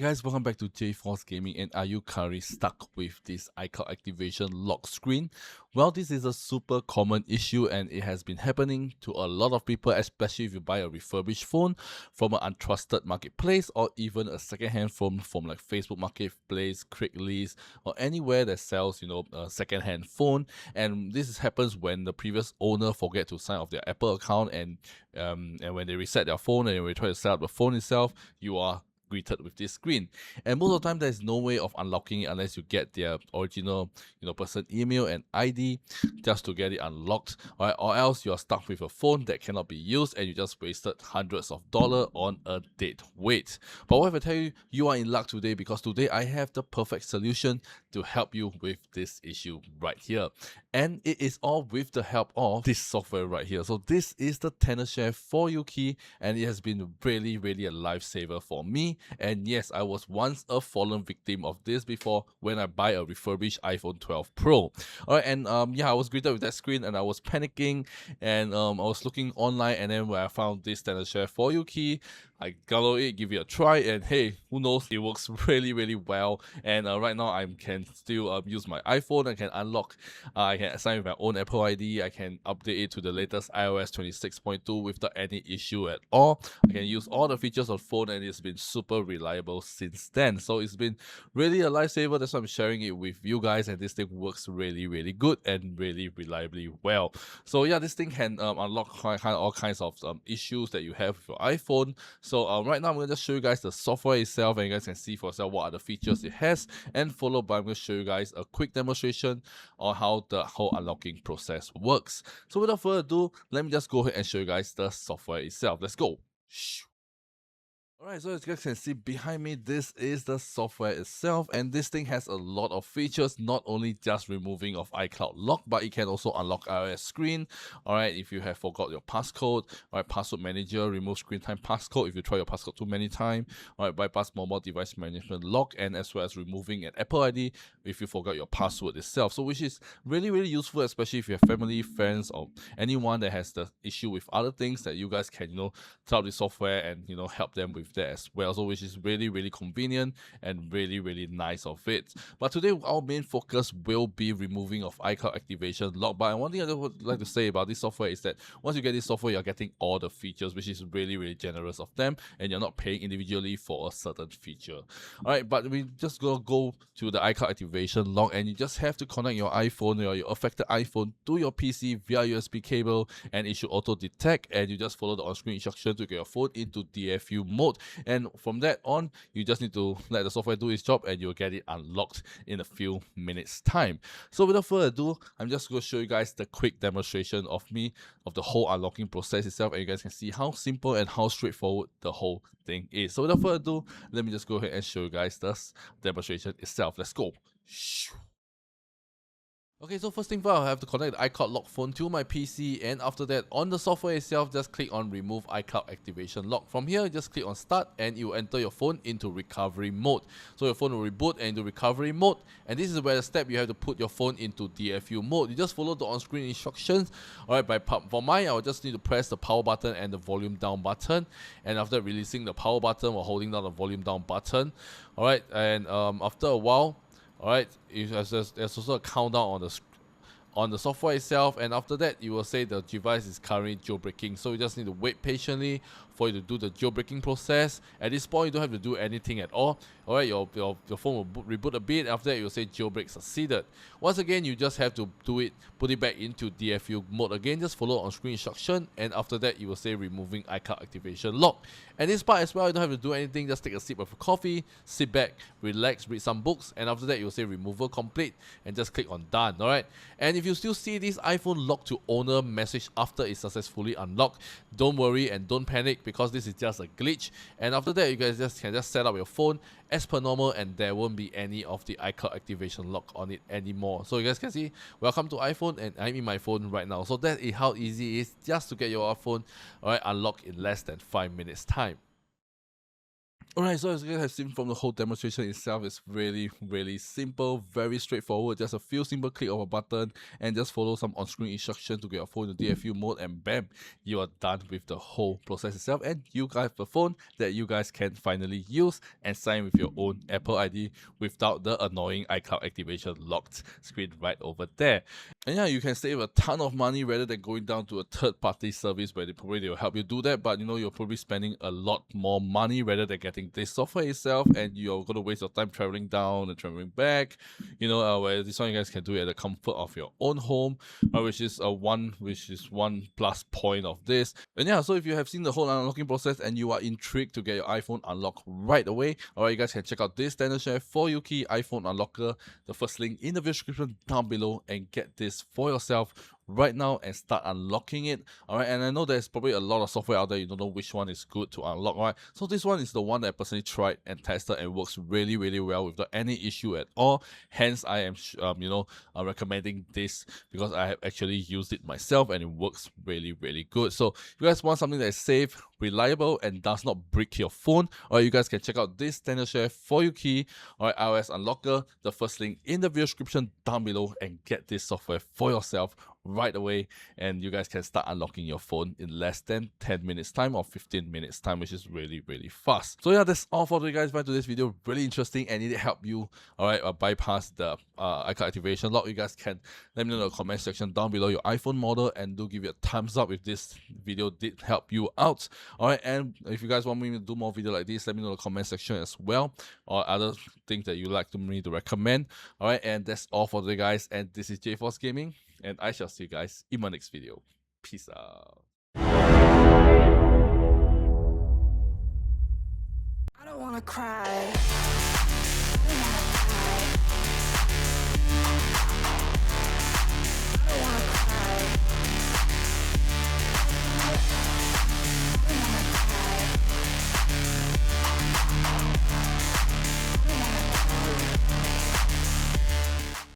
Alright guys, welcome back to JForce Gaming, and are you currently stuck with this iCloud activation lock screen? Well, this is a super common issue and it has been happening to a lot of people, especially if you buy a refurbished phone from an untrusted marketplace or even a second-hand phone from like Facebook Marketplace, Craigslist, or anywhere that sells, a second-hand phone. And this happens when the previous owner forget to sign off their Apple account, and when they reset their phone and they try to set up the phone itself, you are greeted with this screen. And most of the time there's no way of unlocking it unless you get their original person email and ID just to get it unlocked, or else you're stuck with a phone that cannot be used and you just wasted hundreds of dollars on a dead weight. But what if I tell you, you are in luck today, because today I have the perfect solution to help you with this issue right here. And it is all with the help of this software right here. So this is the Tenorshare for You key, and it has been really a lifesaver for me. And yes, I was once a fallen victim of this before when I buy a refurbished iPhone 12 Pro. Alright, and I was greeted with that screen and I was panicking, and I was looking online, and then when I found this Tenorshare for You key, I download it, give it a try, and hey, who knows, it works really well. And right now I can still use my iPhone. I can unlock, I can assign with my own Apple ID, I can update it to the latest iOS 26.2 without any issue at all. I can use all the features of the phone, and it's been super reliable since then. So it's been really a lifesaver. That's why I'm sharing it with you guys, and this thing works really good and really reliably well. So yeah, this thing can unlock all kinds of issues that you have with your iPhone. So right now I'm going to just show you guys the software itself, and you guys can see for yourself what are the features it has, and followed by I'm going to show you guys a quick demonstration on how the whole unlocking process works. So without further ado, let me just go ahead and show you guys the software itself. Let's go. Alright, so as you guys can see behind me, this is the software itself, and this thing has a lot of features, not only just removing of iCloud lock, but it can also unlock iOS screen. Alright, if you have forgot your passcode, alright, password manager, remove screen time passcode if you try your passcode too many times, alright, bypass mobile device management lock, and as well as removing an Apple ID if you forgot your password itself. So which is really useful, especially if you have family, friends, or anyone that has the issue with other things, that you guys can tell the software and help them with that as well. So which is really convenient and really nice of it. But today our main focus will be removing of iCloud activation lock. But one thing I would like to say about this software is that once you get this software, you're getting all the features, which is really generous of them, and you're not paying individually for a certain feature. Alright, but we just gonna go to the iCloud activation lock, and you just have to connect your iPhone or your affected iPhone to your PC via USB cable, and it should auto detect, and you just follow the on-screen instruction to get your phone into DFU mode. And from that on, you just need to let the software do its job, and you'll get it unlocked in a few minutes time. So without further ado, I'm just going to show you guys the quick demonstration of the whole unlocking process itself, and you guys can see how simple and how straightforward the whole thing is. So without further ado, let me just go ahead and show you guys the demonstration itself. Let's go. Okay, so first thing first, I have to connect the iCloud lock phone to my PC, and after that, on the software itself, just click on remove iCloud activation lock. From here, just click on start, and you enter your phone into recovery mode. So your phone will reboot into recovery mode, and this is where the step you have to put your phone into DFU mode. You just follow the on-screen instructions. Alright, for mine, I will just need to press the power button and the volume down button, and after releasing the power button or holding down the volume down button. Alright, and after a while, alright, there's also a countdown on the software itself, and after that you will say the device is currently jailbreaking. So you just need to wait patiently for you to do the jailbreaking process. At this point, you don't have to do anything at all. Alright, your phone will reboot a bit. After that, you'll say jailbreak succeeded. Once again, you just have to put it back into DFU mode again. Just follow on screen instruction, and after that, you will say removing iCloud activation lock. And this part as well, you don't have to do anything. Just take a sip of coffee, sit back, relax, read some books, and after that, you'll say removal complete, and just click on done. Alright, and if you still see this iPhone lock to owner message after it's successfully unlocked, don't worry and don't panic, because this is just a glitch. And after that, you guys can just set up your phone as per normal, and there won't be any of the iCloud activation lock on it anymore. So you guys can see, welcome to iPhone, and I'm in my phone right now. So that is how easy it is just to get your phone unlocked in less than 5 minutes time. Alright, so as you guys have seen from the whole demonstration itself, it's really simple, very straightforward. Just a few simple click of a button and just follow some on-screen instructions to get your phone into DFU mode, and bam, you are done with the whole process itself, and you guys have a phone that you guys can finally use and sign with your own Apple ID without the annoying iCloud activation locked screen right over there. And yeah, you can save a ton of money rather than going down to a third-party service where they will help you do that, but you're probably spending a lot more money rather than getting this software itself, and you're going to waste your time traveling down and traveling back. Where this one you guys can do it at the comfort of your own home, which is one plus point of this. And yeah, so if you have seen the whole unlocking process and you are intrigued to get your iPhone unlocked right away, alright, you guys can check out this standard share for 𝖩 iPhone unlocker, the first link in the video description down below, and get this for yourself right now and start unlocking it. Alright, and I know there's probably a lot of software out there, you don't know which one is good to unlock, right? So this one is the one that I personally tried and tested and works really well without any issue at all. Hence I am recommending this because I have actually used it myself and it works really good. So if you guys want something that is safe, reliable, and does not break your phone, or you guys can check out this standard share for 𝖩 iOS unlocker, the first link in the video description down below, and get this software for yourself right away, and you guys can start unlocking your phone in less than 10 minutes time or 15 minutes time, which is really fast. So yeah, that's all for you guys. Find today's video really interesting and it help you bypass the iCloud activation lock. You guys can let me know in the comment section down below your iPhone model, and do give it a thumbs up if this video did help you out. Alright, and if you guys want me to do more video like this, let me know in the comment section as well, or other things that you like me to recommend. Alright, and that's all for today, guys, and this is 𝖩force Gaming, and I shall see you guys in my next video. Peace out. I don't wanna cry. I don't wanna cry.